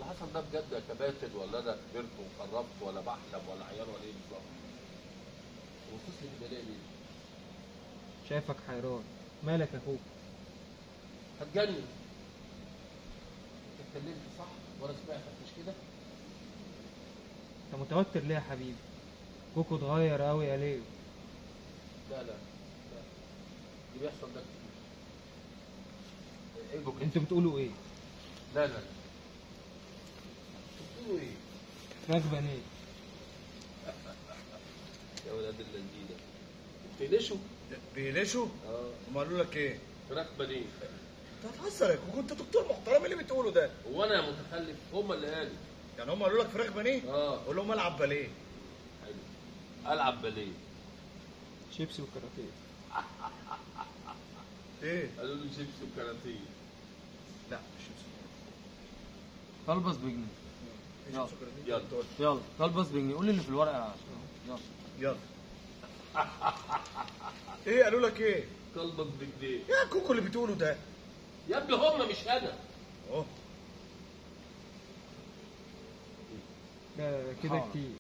حصل ده بجد يا كباتن، ولا انا كبرت وقربت، ولا بحلم، ولا عيار، ولا ايه بالظبط؟ وصلت لي كده ليه؟ شايفك حيران، مالك يا اخوك؟ هتجنن. انت اتكلمت صح وانا سمعتك مش كده؟ انت متوتر ليه يا حبيبي؟ كوكو اتغير قوي يا ليه؟ لا لا لا، اللي بيحصل ده كتير. ايه بكره؟ انتوا بتقولوا ايه؟ لا لا لا، بتقولوا ايه؟ فراخ بانيه. يا ولاد اللذينه، بتقلشوا؟ بيلشوا؟ اه. هم قالوا لك ايه؟ فراخ بانيه. انت هتهزر يا كوكو، انت دكتور محترم، اللي بتقوله ده؟ هو انا يا متخلف؟ هم اللي قالوا. يعني هم قالوا لك فراخ بانيه؟ اه. قول لهم العب باليه. حلو. العب باليه. شيبسي وكاراتيه. ايه؟ قالوا لي شيبسي وكاراتيه. لا مش شيبسي. كلبس بجنيه. يلا يلا. يلا كلبس بجنيه، قول لي اللي في الورقه يا عشان. يلا. يلا. ايه قالوا لك ايه؟ قلبك بجنيه. يا كوكو اللي بتقوله ده؟ يا ابني هم مش انا. اهو. ده كده كتير.